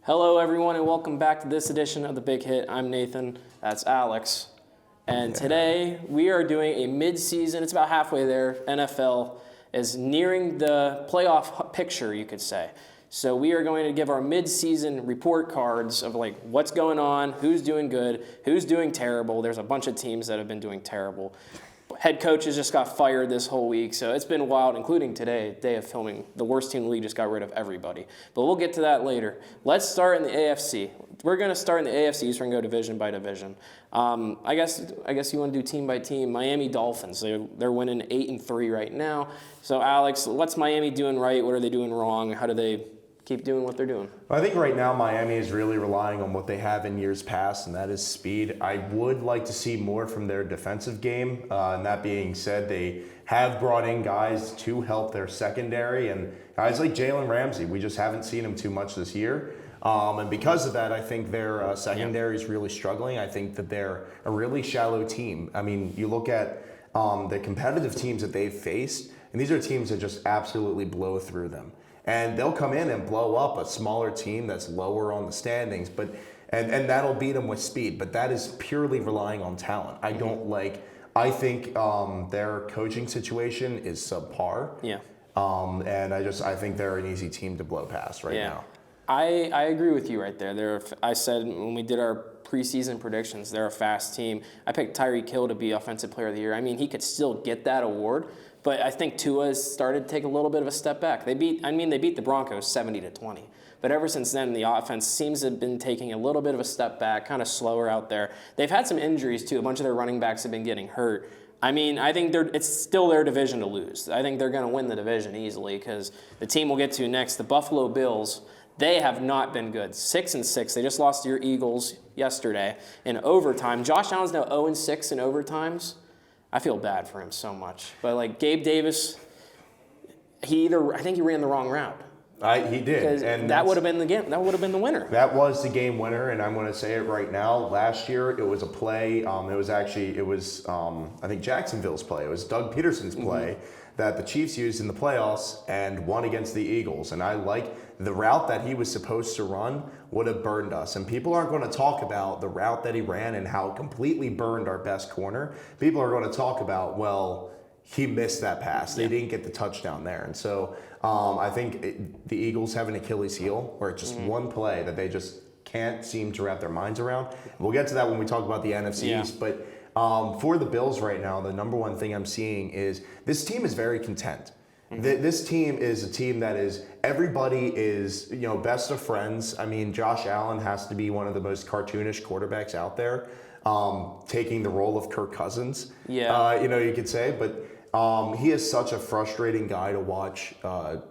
Hello, everyone, and welcome back to this edition of The Big Hit. I'm Nathan. That's Alex. And today we are doing a mid-season. It's about halfway there. NFL is nearing the playoff picture, you could say. So we are going to give our mid-season report cards of like what's going on, who's doing good, who's doing terrible. There's a bunch of teams that have been doing terrible. Head coaches just got fired this whole week, so it's been wild, including today, day of filming. The worst team in the league just got rid of everybody. But we'll get to that later. Let's start in the AFC. We're going to start in the AFC, so we're going to go division by division. I guess you want to do team by team. Miami Dolphins, they're winning 8-3 right now. So, Alex, what's Miami doing right? What are they doing wrong? How do they keep doing what they're doing? I think right now Miami is really relying on what they have in years past, and that is speed. I would like to see more from their defensive game. And that being said, they have brought in guys to help their secondary, and guys like Jalen Ramsey. We just haven't seen him too much this year. And because of that, I think their secondary is really struggling. I think that they're a really shallow team. I mean, you look at the competitive teams that they've faced, and these are teams that just absolutely blow through them. And they'll come in and blow up a smaller team that's lower on the standings, and that'll beat them with speed. But that is purely relying on talent. I think their coaching situation is subpar. Yeah. And I think they're an easy team to blow past right now. I agree with you right there. I said when we did our preseason predictions, they're a fast team. I picked Tyreek Hill to be Offensive Player of the Year. I mean, he could still get that award, but I think Tua's started to take a little bit of a step back. They beat the Broncos 70-20. But ever since then, the offense seems to have been taking a little bit of a step back, kind of slower out there. They've had some injuries, too. A bunch of their running backs have been getting hurt. I mean, I think it's still their division to lose. I think they're going to win the division easily because the team we'll get to next, the Buffalo Bills, they have not been good. 6-6. They just lost to your Eagles yesterday in overtime. Josh Allen's now 0-6 in overtimes. I feel bad for him so much. But like Gabe Davis, I think he ran the wrong route. He did, and that would have been the game. That would have been the winner. That was the game winner, and I'm going to say it right now. Last year, it was a play. It was I think Jacksonville's play. It was Doug Peterson's play that the Chiefs used in the playoffs and won against the Eagles. And I like the route that he was supposed to run would have burned us. And people aren't going to talk about the route that he ran and how it completely burned our best corner. People are going to talk about, well, he missed that pass. They didn't get the touchdown there. And so I think the Eagles have an Achilles heel where it's just one play that they just can't seem to wrap their minds around. We'll get to that when we talk about the NFC East. But for the Bills right now, the number one thing I'm seeing is this team is very content. This team is a team that is, everybody is, best of friends. I mean, Josh Allen has to be one of the most cartoonish quarterbacks out there, taking the role of Kirk Cousins. Yeah. You could say, but he is such a frustrating guy to watch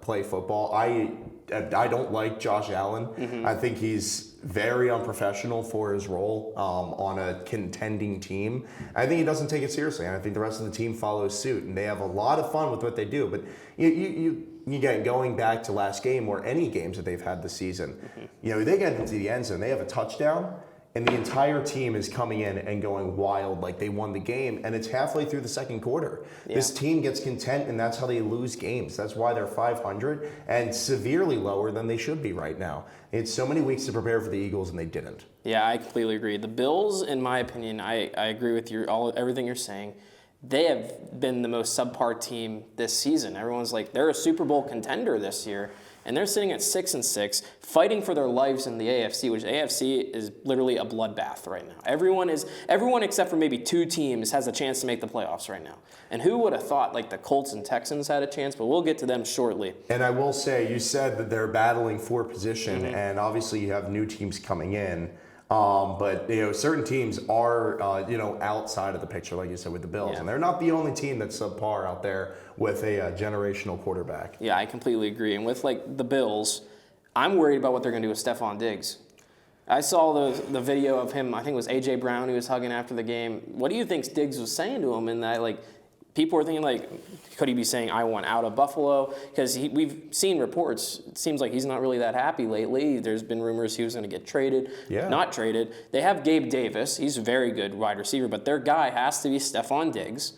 play football. I don't like Josh Allen. I think he's very unprofessional for his role on a contending team. I think he doesn't take it seriously, and I think the rest of the team follows suit, and they have a lot of fun with what they do. But you get going back to last game or any games that they've had this season, they get into the end zone, they have a touchdown, and the entire team is coming in and going wild like they won the game, and it's halfway through the second quarter. Yeah. This team gets content, and that's how they lose games. That's why they're 500 and severely lower than they should be right now. It's so many weeks to prepare for the Eagles, and they didn't. Yeah, I completely agree. The Bills, in my opinion, I agree with everything you're saying. They have been the most subpar team this season. Everyone's like, they're a Super Bowl contender this year. And they're sitting at 6-6, fighting for their lives in the AFC, which AFC is literally a bloodbath right now. Everyone except for maybe two teams has a chance to make the playoffs right now. And who would have thought like the Colts and Texans had a chance? But we'll get to them shortly. And I will say, you said that they're battling for position, and obviously you have new teams coming in. But certain teams are outside of the picture, like you said, with the Bills, and they're not the only team that's subpar out there with a generational quarterback. Yeah, I completely agree. And with like the Bills, I'm worried about what they're going to do with Stephon Diggs. I saw the video of him. I think it was A.J. Brown who was hugging after the game. What do you think Diggs was saying to him? And that people were thinking could he be saying I want out of Buffalo? Because we've seen reports. It seems like he's not really that happy lately. There's been rumors he was going to get traded. Yeah. Not traded. They have Gabe Davis. He's a very good wide receiver, but their guy has to be Stephon Diggs.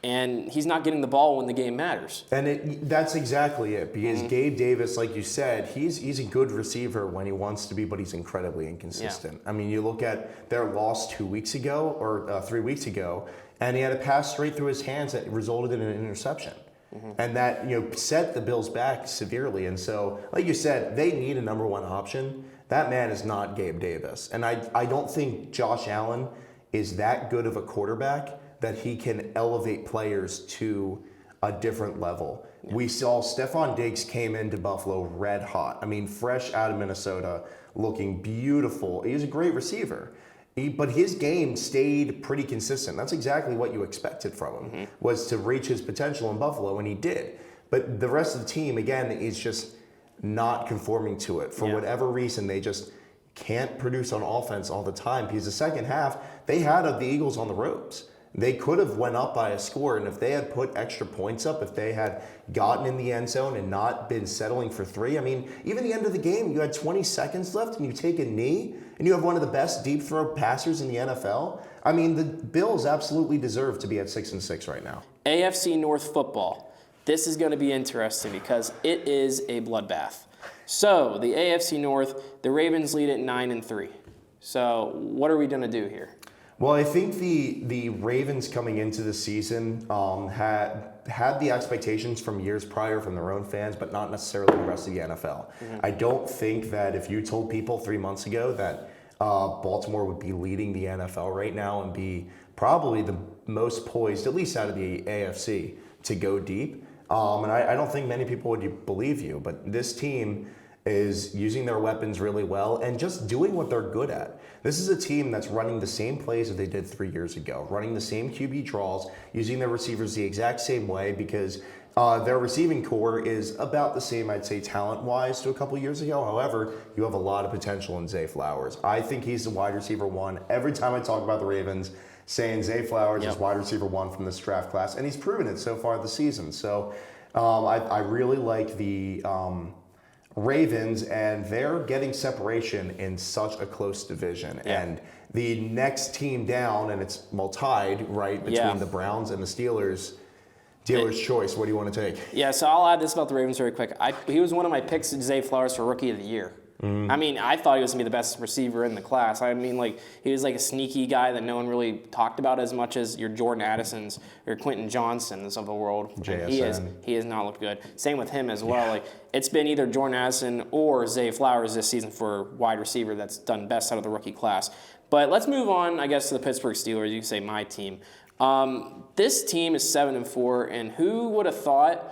and he's not getting the ball when the game matters. And that's exactly it, because Gabe Davis, like you said, he's a good receiver when he wants to be, but he's incredibly inconsistent. I mean, you look at their loss 2 weeks ago or 3 weeks ago, and he had a pass straight through his hands that resulted in an interception. And that set the Bills back severely. And so, like you said, they need a number one option. That man is not Gabe Davis. And I don't think Josh Allen is that good of a quarterback that he can elevate players to a different level. We saw Stephon Diggs came into Buffalo red hot. I mean, fresh out of Minnesota, looking beautiful. He's a great receiver. But his game stayed pretty consistent. That's exactly what you expected from him, was to reach his potential in Buffalo, and he did. But the rest of the team, again, is just not conforming to it. For whatever reason, they just can't produce on offense all the time, because the second half, they had the Eagles on the ropes. They could have went up by a score, and if they had put extra points up, if they had gotten in the end zone and not been settling for 3, I mean, even the end of the game, you had 20 seconds left and you take a knee, and you have one of the best deep throw passers in the NFL. I mean, the Bills absolutely deserve to be at 6-6 right now. AFC North football. This is going to be interesting because it is a bloodbath. So the AFC North, the Ravens lead at 9-3. So what are we going to do here? Well, I think the Ravens coming into the season had the expectations from years prior from their own fans, but not necessarily the rest of the NFL. I don't think that if you told people 3 months ago that Baltimore would be leading the NFL right now and be probably the most poised, at least out of the AFC, to go deep, and I don't think many people would believe you, but this team is using their weapons really well and just doing what they're good at. This is a team that's running the same plays that they did 3 years ago, running the same QB draws, using their receivers the exact same way, because their receiving core is about the same, I'd say, talent-wise to a couple years ago. However, you have a lot of potential in Zay Flowers. I think he's the wide receiver 1. Every time I talk about the Ravens, saying Zay Flowers is wide receiver 1 from this draft class, and he's proven it so far this season. So I really like the Ravens, and they're getting separation in such a close division. And the next team down, and it's tied, right, between the Browns and the Steelers. Dealer's choice. What do you want to take? Yeah, so I'll add this about the Ravens very quick. He was one of my picks, Zay Flowers, for Rookie of the Year. I mean, I thought he was going to be the best receiver in the class. I mean, like, he was like a sneaky guy that no one really talked about as much as your Jordan Addisons or Quentin Johnsons of the world. JSN. He has not looked good. Same with him as well. Like, it's been either Jordan Addison or Zay Flowers this season for wide receiver that's done best out of the rookie class. But let's move on, I guess, to the Pittsburgh Steelers. You can say my team. This team is 7-4, and who would have thought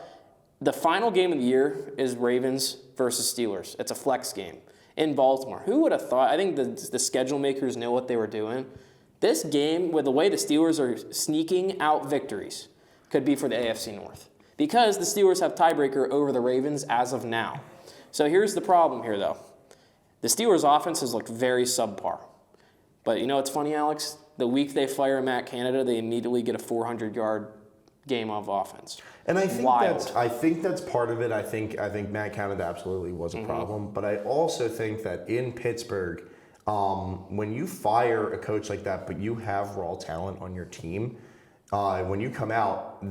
the final game of the year is Ravens versus Steelers? It's a flex game in Baltimore. Who would have thought? I think the schedule makers know what they were doing. This game, with the way the Steelers are sneaking out victories, could be for the AFC North, because the Steelers have tiebreaker over the Ravens as of now. So here's the problem here, though. The Steelers' offense has looked very subpar. But you know what's funny, Alex? The week they fire Matt Canada, they immediately get a 400-yard game of offense. And I think that's part of it. I think Matt Canada absolutely was a problem, but I also think that in Pittsburgh, when you fire a coach like that, but you have raw talent on your team, when you come out,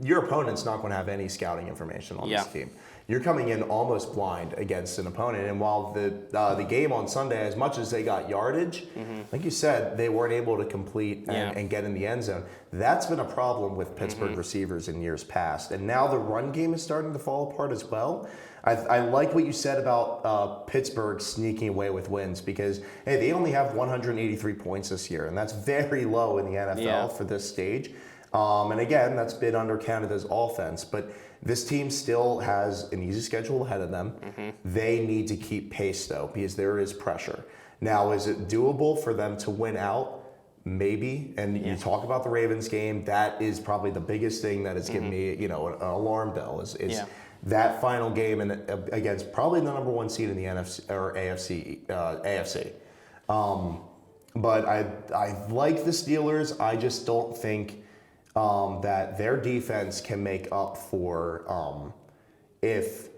your opponent's not going to have any scouting information on this team. You're coming in almost blind against an opponent, and while the game on Sunday, as much as they got yardage, like you said, they weren't able to complete and get in the end zone. That's been a problem with Pittsburgh receivers in years past, and now the run game is starting to fall apart as well. I like what you said about Pittsburgh sneaking away with wins, because hey, they only have 183 points this year, and that's very low in the NFL for this stage. And again, that's been under Canada's offense, but this team still has an easy schedule ahead of them. They need to keep pace, though, because there is pressure. Now, is it doable for them to win out? Maybe. And you talk about the Ravens game. That is probably the biggest thing that has given me, an alarm bell. Is that final game against probably the number 1 seed in the NFC or AFC. But I like the Steelers. I just don't think that their defense can make up for if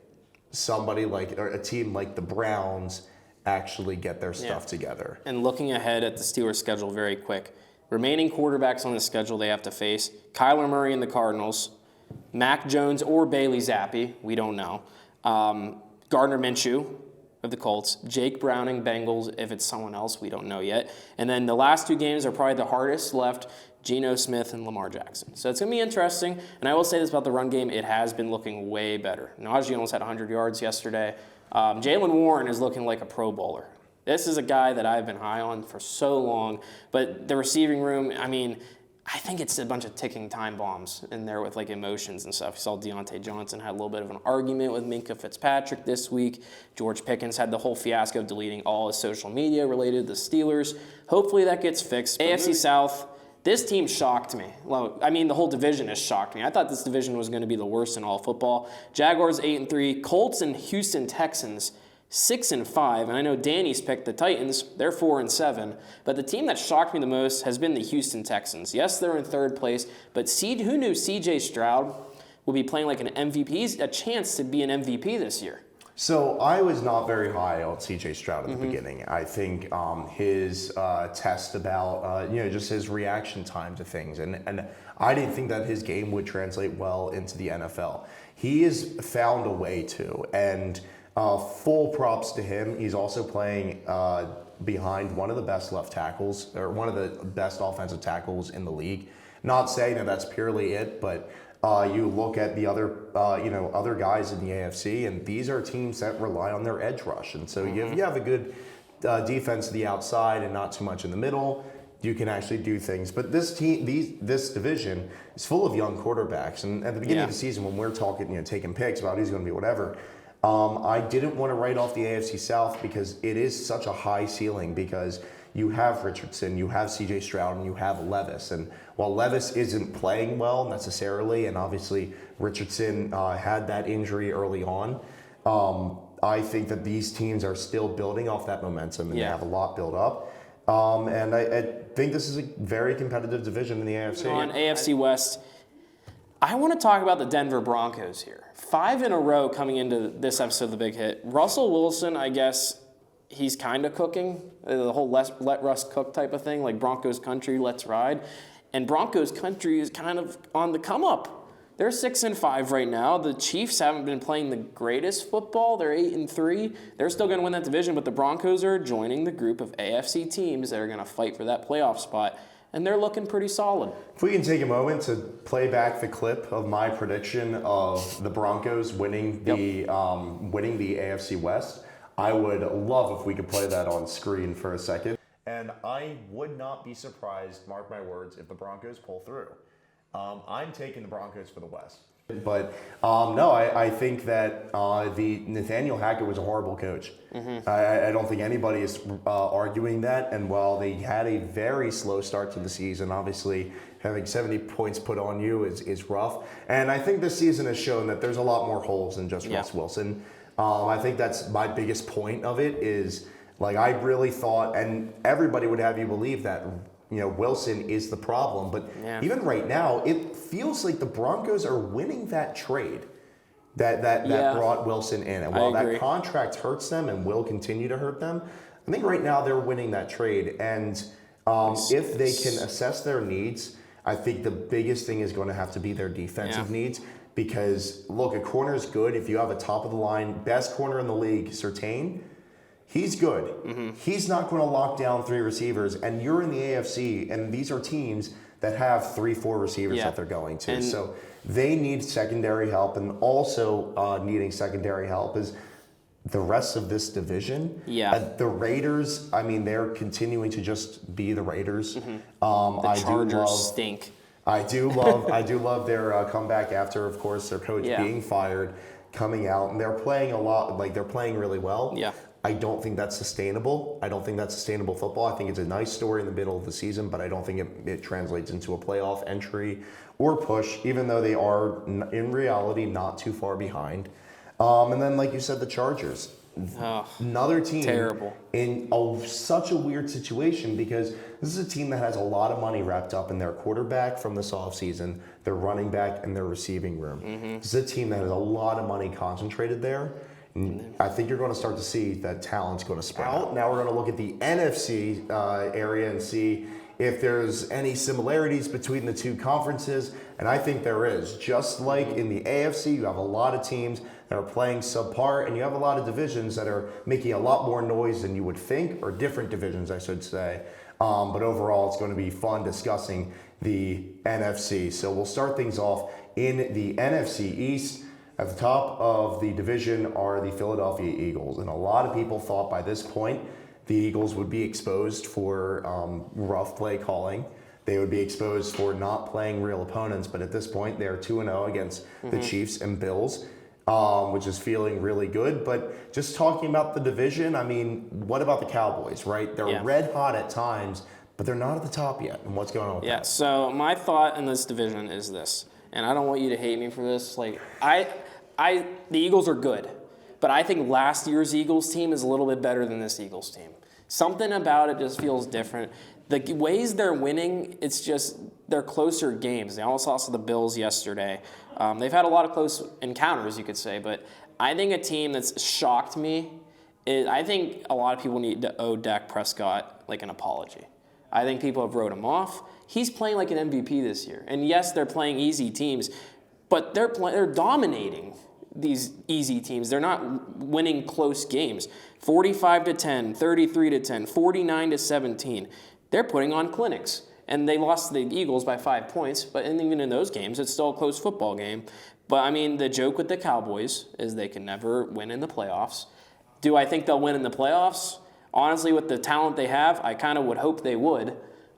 somebody or a team like the Browns actually get their stuff together. And looking ahead at the Steelers' schedule very quick, remaining quarterbacks on the schedule they have to face: Kyler Murray and the Cardinals, Mac Jones or Bailey Zappi, we don't know, Gardner Minshew of the Colts, Jake Browning, Bengals, if it's someone else, we don't know yet. And then the last 2 games are probably the hardest left: Geno Smith and Lamar Jackson. So it's going to be interesting. And I will say this about the run game: it has been looking way better. Najee almost had 100 yards yesterday. Jaylen Warren is looking like a Pro Bowler. This is a guy that I've been high on for so long. But the receiving room, I mean, I think it's a bunch of ticking time bombs in there with like emotions and stuff. You saw Deontay Johnson had a little bit of an argument with Minkah Fitzpatrick this week. George Pickens had the whole fiasco of deleting all his social media related to the Steelers. Hopefully that gets fixed. AFC South, this team shocked me. Well, I mean, the whole division has shocked me. I thought this division was going to be the worst in all football. Jaguars 8-3, Colts and Houston Texans 6-5, and I know Danny's picked the Titans. They're 4-7. But the team that shocked me the most has been the Houston Texans. Yes, they're in 3rd place, but who knew C.J. Stroud will be playing like an MVP? He's a chance to be an MVP this year. So I was not very high on C.J. Stroud at the beginning. I think his test about just his reaction time to things, and I didn't think that his game would translate well into the NFL. He has found a way to, and full props to him. He's also playing behind one of the best left tackles, or one of the best offensive tackles in the league. Not saying that that's purely it, but you look at the other other guys in the AFC, and these are teams that rely on their edge rush. And so if you have a good defense to the outside and not too much in the middle, you can actually do things. But this division is full of young quarterbacks. And at the beginning of the season, when we're talking, taking picks about who's going to be whatever, I didn't want to write off the AFC South because it is such a high ceiling, because you have Richardson, you have C.J. Stroud, and you have Levis. And while Levis isn't playing well necessarily, and obviously Richardson had that injury early on, I think that these teams are still building off that momentum, and they have a lot built up. And I think this is a very competitive division in the AFC. On AFC West, I want to talk about the Denver Broncos here. 5 in a row coming into this episode of The Big Hit. Russell Wilson, I guess he's kind of cooking. The whole let Russ cook type of thing, like Broncos country, let's ride. And Broncos country is kind of on the come up. They're 6-5 right now. The Chiefs haven't been playing the greatest football. They're 8-3. They're still going to win that division, but the Broncos are joining the group of AFC teams that are going to fight for that playoff spot. And they're looking pretty solid. If we can take a moment to play back the clip of my prediction of the Broncos winning the AFC West, I would love if we could play that on screen for a second. And I would not be surprised, mark my words, if the Broncos pull through. I'm taking the Broncos for the West. But no, I think that the Nathaniel Hackett was a horrible coach. I don't think anybody is arguing that. And while they had a very slow start to the season, obviously having 70 points put on you is rough. And I think this season has shown that there's a lot more holes than just Russ Wilson. I think that's my biggest point of it is, like, I really thought, and everybody would have you believe that, Wilson is the problem. But even right now, it feels like the Broncos are winning that trade that brought Wilson in. And while that contract hurts them and will continue to hurt them, I think right now they're winning that trade. And if they can assess their needs, I think the biggest thing is going to have to be their defensive needs. Because, look, a corner is good. If you have a top-of-the-line, best corner in the league, Surtain, he's good. He's not going to lock down 3 receivers. And you're in the AFC, and these are teams that have 3-4 receivers that they're going to. And so they need secondary help. And also needing secondary help is the rest of this division. The Raiders, I mean, they're continuing to just be the Raiders. The Chargers stink. I do love their comeback after, of course, their coach being fired, coming out, and they're playing a lot. Like, they're playing really well. I don't think that's sustainable. I don't think that's sustainable football. I think it's a nice story in the middle of the season, but I don't think it translates into a playoff entry or push, even though they are, in reality, not too far behind. And then, like you said, the Chargers. Another team in such a weird situation, because this is a team that has a lot of money wrapped up in their quarterback from this offseason, their running back, and their receiving room. This is a team that has a lot of money concentrated there. And I think you're going to start to see that talent's going to sprout. Now we're going to look at the NFC area and see if there's any similarities between the two conferences, and I think there is. Just like in the AFC, you have a lot of teams that are playing subpar, and you have a lot of divisions that are making a lot more noise than you would think, or different divisions, I should say. But overall, it's going to be fun discussing the NFC. So we'll start things off in the NFC East. At the top of the division are the Philadelphia Eagles, and a lot of people thought by this point the Eagles would be exposed for rough play calling. They would be exposed for not playing real opponents, but at this point they're 2-0 against the Chiefs and Bills, which is feeling really good. But just talking about the division, I mean, what about the Cowboys, right? They're red hot at times, but they're not at the top yet. And what's going on with that? So my thought in this division is this, and I don't want you to hate me for this. Like, the Eagles are good, but I think last year's Eagles team is a little bit better than this Eagles team. Something about it just feels different. The ways they're winning, it's just they're closer games. They almost lost to the Bills yesterday. They've had a lot of close encounters, you could say, but I think a team that's shocked me is I think a lot of people need to owe Dak Prescott like an apology. I think people have wrote him off. He's playing like an MVP this year. And yes, they're playing easy teams, but they're dominating these easy teams. They're not winning close games. 45-10, 33-10, 49-17. They're putting on clinics. And they lost to the Eagles by 5 points, but even in those games, it's still a close football game. But I mean, the joke with the Cowboys is they can never win in the playoffs. Do I think they'll win in the playoffs? Honestly, with the talent they have, I kind of would hope they would.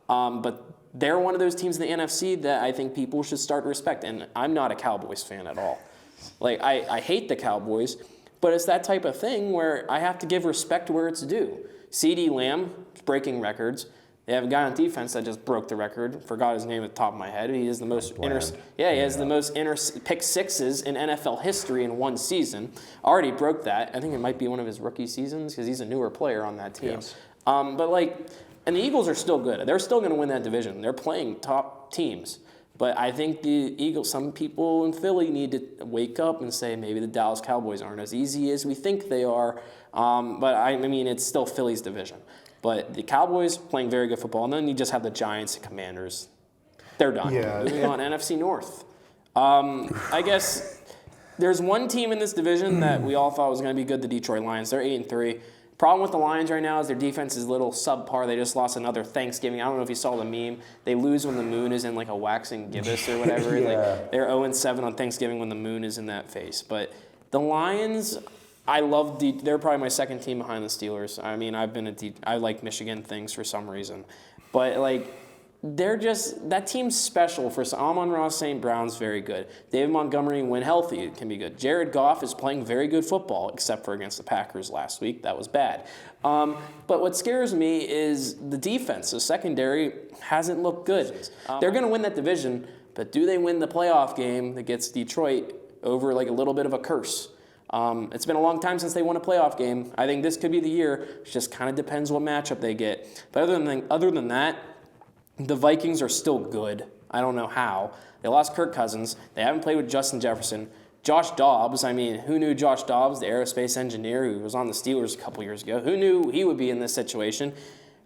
But they're one of those teams in the NFC that I think people should start to respect. And I'm not a Cowboys fan at all. Like, I hate the Cowboys, but it's that type of thing where I have to give respect where it's due. CeeDee Lamb is breaking records. They have a guy on defense that just broke the record. Forgot his name at the top of my head. He is the most he has the most pick sixes in NFL history in one season. Already broke that. I think it might be one of his rookie seasons because he's a newer player on that team. Yes. And the Eagles are still good. They're still going to win that division. They're playing top teams. But I think the Eagles, some people in Philly need to wake up and say maybe the Dallas Cowboys aren't as easy as we think they are. But I mean, it's still Philly's division. But the Cowboys playing very good football. And then you just have the Giants and Commanders. They're done. Yeah. Moving on, NFC North. I guess there's one team in this division that we all thought was going to be good, the Detroit Lions. They're 8-3. Problem with the Lions right now is their defense is a little subpar. They just lost another Thanksgiving. I don't know if you saw the meme. They lose when the moon is in like a waxing gibbous or whatever. Like they're 0-7 on Thanksgiving when the moon is in that face. But the Lions, they're probably my second team behind the Steelers. I mean, I like Michigan things for some reason. But they're just, that team's special for some. Amon-Ra St. Brown's very good. David Montgomery, when healthy, can be good. Jared Goff is playing very good football, except for against the Packers last week. That was bad. But what scares me is the defense. The secondary hasn't looked good. They're going to win that division, but do they win the playoff game that gets Detroit over like a little bit of a curse? It's been a long time since they won a playoff game. I think this could be the year. It just kind of depends what matchup they get. But other than that, the Vikings are still good. I don't know how. They lost Kirk Cousins. They haven't played with Justin Jefferson. Josh Dobbs, I mean, who knew Josh Dobbs, the aerospace engineer who was on the Steelers a couple years ago, who knew he would be in this situation?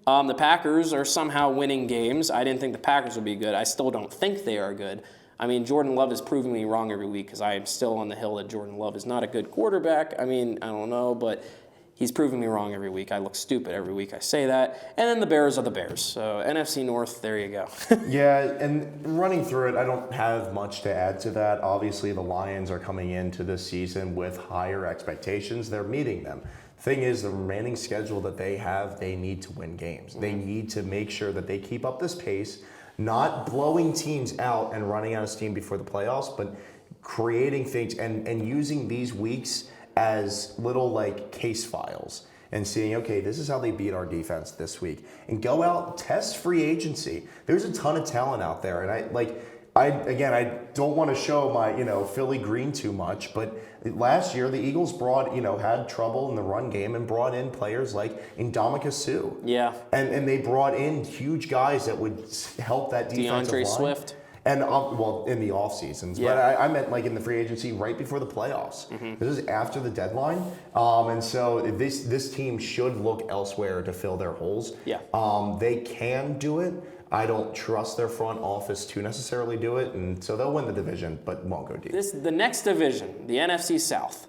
The Packers are somehow winning games. I didn't think the Packers would be good. I still don't think they are good. I mean, Jordan Love is proving me wrong every week because I am still on the hill that Jordan Love is not a good quarterback. I mean, I don't know, but he's proving me wrong every week. I look stupid every week I say that. And then the Bears are the Bears. So NFC North, there you go. Yeah, and running through it, I don't have much to add to that. Obviously, the Lions are coming into this season with higher expectations. They're meeting them. Thing is, the remaining schedule that they have, they need to win games. They need to make sure that they keep up this pace, not blowing teams out and running out of steam before the playoffs, but creating things and using these weeks as little like case files and seeing, okay, this is how they beat our defense this week. And go out, test free agency. There's a ton of talent out there. And I don't want to show my, Philly green too much, but last year the Eagles had trouble in the run game and brought in players like Ndamukong Suh. Yeah. And they brought in huge guys that would help that defensive line. DeAndre Swift. And in the off seasons, but I meant like in the free agency right before the playoffs. This is after the deadline, and so this team should look elsewhere to fill their holes. Yeah, they can do it. I don't trust their front office to necessarily do it, and so they'll win the division, but won't go deep. The next division, the NFC South.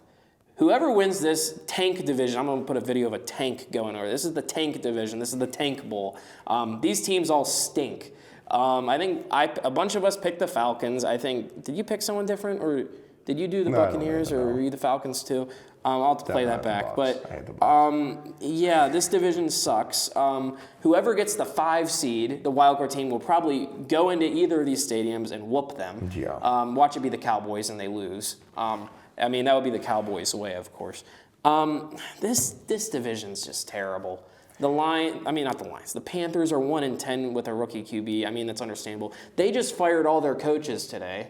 Whoever wins this tank division, I'm going to put a video of a tank going over. This is the tank division. This is the tank bowl. These teams all stink. I think a bunch of us picked the Falcons. I think, did you pick someone different, or did you do the Buccaneers, or were you the Falcons too? I'll have to play that back. But yeah, this division sucks. Whoever gets the 5 seed, the wildcard team, will probably go into either of these stadiums and whoop them. Yeah. Watch it be the Cowboys and they lose. I mean, that would be the Cowboys' way, of course. This division's just terrible. The Panthers are 1-10 with a rookie QB. I mean, that's understandable. They just fired all their coaches today.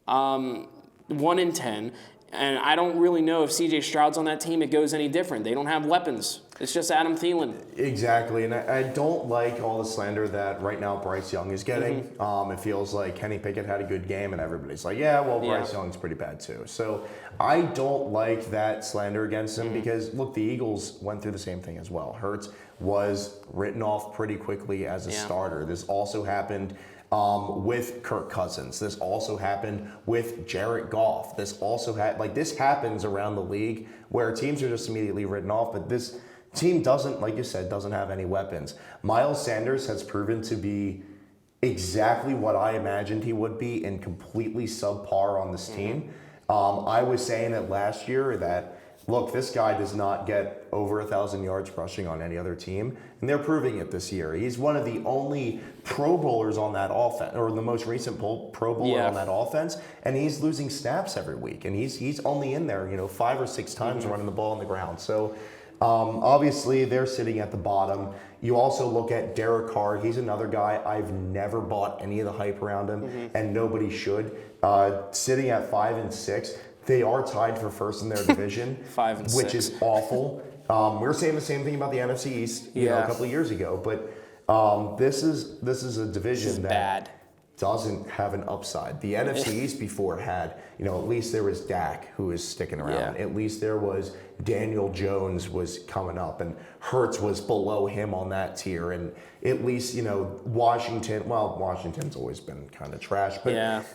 1-10. And I don't really know if C.J. Stroud's on that team, it goes any different. They don't have weapons. It's just Adam Thielen. Exactly, and I don't like all the slander that right now Bryce Young is getting. It feels like Kenny Pickett had a good game, and everybody's like, Bryce Young's pretty bad too. So I don't like that slander against him because, look, the Eagles went through the same thing as well. Hurts was written off pretty quickly as a starter. This also happened with Kirk Cousins. This also happened with Jared Goff. This also this happens around the league where teams are just immediately written off, but this team doesn't, like you said, doesn't have any weapons. Miles Sanders has proven to be exactly what I imagined he would be and completely subpar on this team. I was saying it last year that, look, this guy does not get over 1,000 yards rushing on any other team, and they're proving it this year. He's one of the only Pro Bowlers on that offense, or the most recent Pro Bowler on that offense, and he's losing snaps every week, and he's only in there, 5 or 6 times running the ball on the ground. So obviously they're sitting at the bottom. You also look at Derek Carr. He's another guy. I've never bought any of the hype around him, and nobody should. Sitting at 5-6. They are tied for first in their division, 5-6, which is awful. We were saying the same thing about the NFC East, a couple of years ago, but this is a division that doesn't have an upside. The NFC East before had, at least there was Dak who was sticking around. At least there was Daniel Jones was coming up, and Hurts was below him on that tier, and at least Washington. Well, Washington's always been kind of trash, but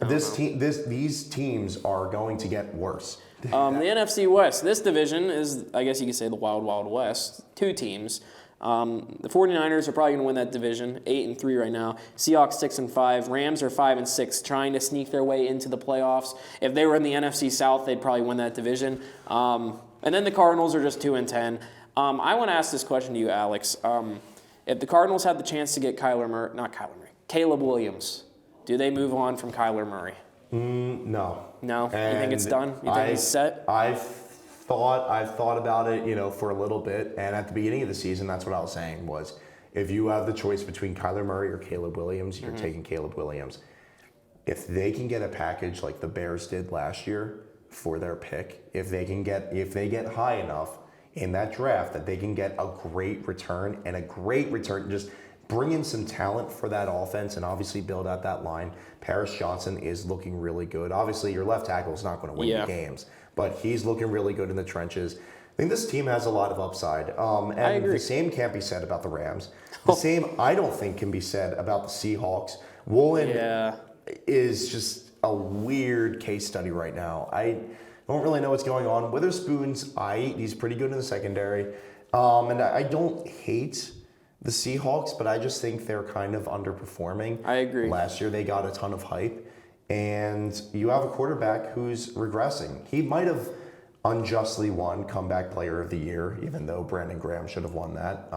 these teams are going to get worse. The NFC West, this division is, I guess you could say, the Wild Wild West. 2 teams. The 49ers are probably going to win that division, 8-3 right now. Seahawks 6-5. Rams are 5-6, trying to sneak their way into the playoffs. If they were in the NFC South, they'd probably win that division. And then the Cardinals are just 2-10. I want to ask this question to you, Alex. If the Cardinals had the chance to get Caleb Williams, do they move on from Kyler Murray? No. No? You think it's done? You think he's set? I've thought about it, for a little bit, and at the beginning of the season, that's what I was saying was, if you have the choice between Kyler Murray or Caleb Williams, you're taking Caleb Williams. If they can get a package like the Bears did last year for their pick, if they get high enough in that draft that they can get a great return, just bring in some talent for that offense and obviously build out that line. Paris Johnson is looking really good. Obviously, your left tackle is not going to win you games, but he's looking really good in the trenches. I think this team has a lot of upside. And I agree. The same can't be said about the Rams. The same, I don't think, can be said about the Seahawks. Woolen is just a weird case study right now. I don't really know what's going on. Witherspoon's he's pretty good in the secondary. And I don't hate the Seahawks, but I just think they're kind of underperforming. I agree. Last year they got a ton of hype, and you have a quarterback who's regressing. He might have unjustly won Comeback Player of the Year, even though Brandon Graham should have won that.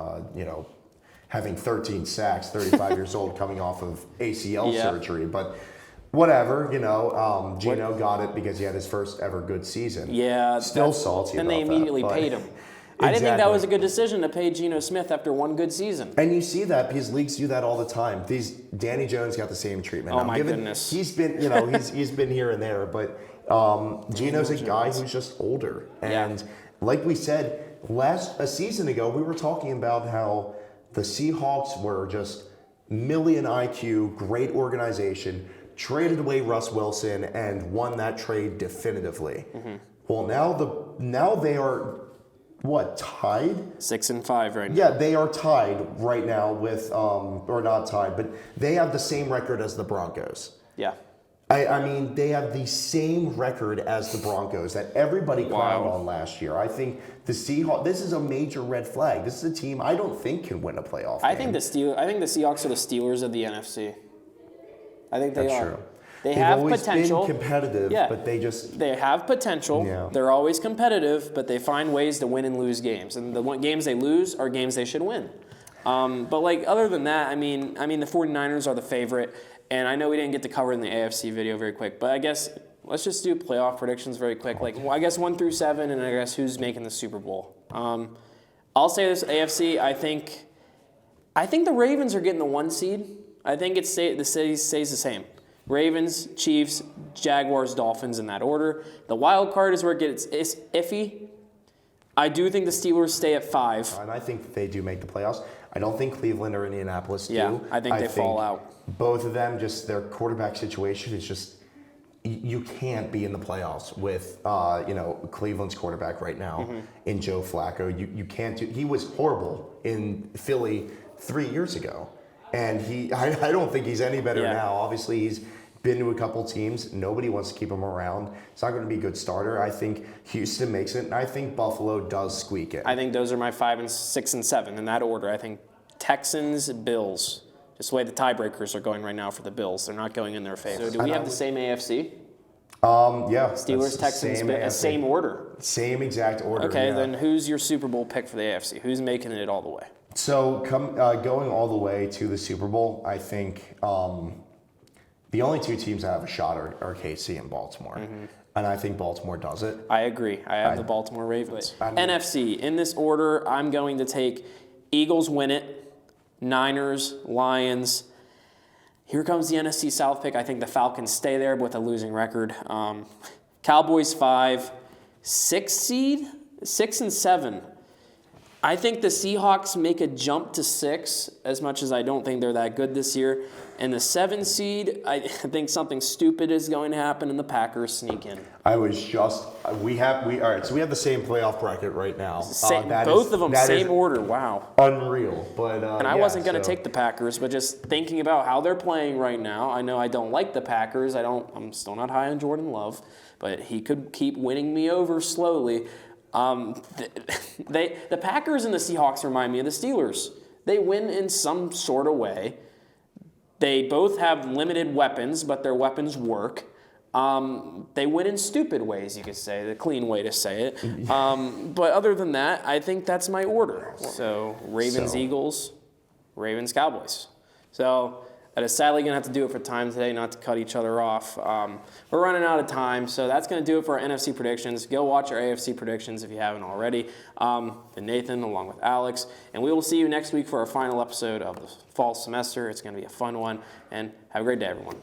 Having 13 sacks, 35 years old, coming off of ACL surgery, but whatever, Geno got it because he had his first ever good season. Yeah. Still salty about that. And they immediately paid him. I didn't think that was a good decision to pay Geno Smith after one good season. And you see that because leagues do that all the time. Danny Jones got the same treatment. Oh, my goodness. He's been, he's been here and there, but Geno's a guy who's just older. And like we said, a season ago, we were talking about how the Seahawks were just million IQ, great organization, traded away Russ Wilson, and won that trade definitively. Well, now they are what, tied? 6-5 right now. Yeah, they are tied right now with, or not tied, but they have the same record as the Broncos. Yeah. I mean, they have the same record as the Broncos that everybody clowned on last year. I think the Seahawks, this is a major red flag. This is a team I don't think can win a playoff game. I think the Seahawks are the Steelers of the NFC. I think they That's are. true. They've have always potential. Been competitive, Yeah. but they have potential. Yeah. They're always competitive, but they find ways to win and lose games. And the games they lose are games they should win. But like other than that, I mean the 49ers are the favorite. And I know we didn't get to cover it in the AFC video very quick, but I guess let's just do playoff predictions very quick. Like, well, I guess 1 through 7, and I guess who's making the Super Bowl. I'll say this: AFC. I think the Ravens are getting the 1 seed. I think the city stays the same. Ravens, Chiefs, Jaguars, Dolphins in that order. The wild card is where it gets iffy. I do think the Steelers stay at 5. And I think they do make the playoffs. I don't think Cleveland or Indianapolis do. Yeah, I think they fall out. Both of them, just their quarterback situation is just, you can't be in the playoffs with Cleveland's quarterback right now in Joe Flacco. You can't do. He was horrible in Philly 3 years ago, and I don't think he's any better now. Obviously, he's been to a couple teams. Nobody wants to keep him around. It's not going to be a good starter. I think Houston makes it, and I think Buffalo does squeak it. I think those are my 5 and 6 and 7 in that order. I think Texans, Bills. Just the way the tiebreakers are going right now for the Bills. They're not going in their favor. So do we have the same AFC? Yeah. Steelers, Texans, same order. Same exact order. Okay, yeah. then who's your Super Bowl pick for the AFC? Who's making it all the way? So going all the way to the Super Bowl, I think the only 2 teams that have a shot are KC and Baltimore. And I think Baltimore does it. I agree. I have the Baltimore Ravens. I mean, NFC, in this order, I'm going to take Eagles win it, Niners, Lions. Here comes the NFC South pick. I think the Falcons stay there with a losing record. Cowboys 5, 6 and 7. I think the Seahawks make a jump to 6, as much as I don't think they're that good this year. And the 7 seed, I think something stupid is going to happen, and the Packers sneak in. I was just we have the same playoff bracket right now. Both of them same order. Wow, unreal. But and I wasn't going to take the Packers, but just thinking about how they're playing right now, I know I don't like the Packers. I'm still not high on Jordan Love, but he could keep winning me over slowly. The Packers and the Seahawks remind me of the Steelers. They win in some sort of way. They both have limited weapons, but their weapons work. They win in stupid ways, you could say, the clean way to say it. But other than that, I think that's my order. So Ravens, Eagles, Ravens, Cowboys. So that is sadly going to have to do it for time today, not to cut each other off. We're running out of time, so that's going to do it for our NFC predictions. Go watch our AFC predictions if you haven't already. And Nathan, along with Alex. And we will see you next week for our final episode of the fall semester. It's going to be a fun one. And have a great day, everyone.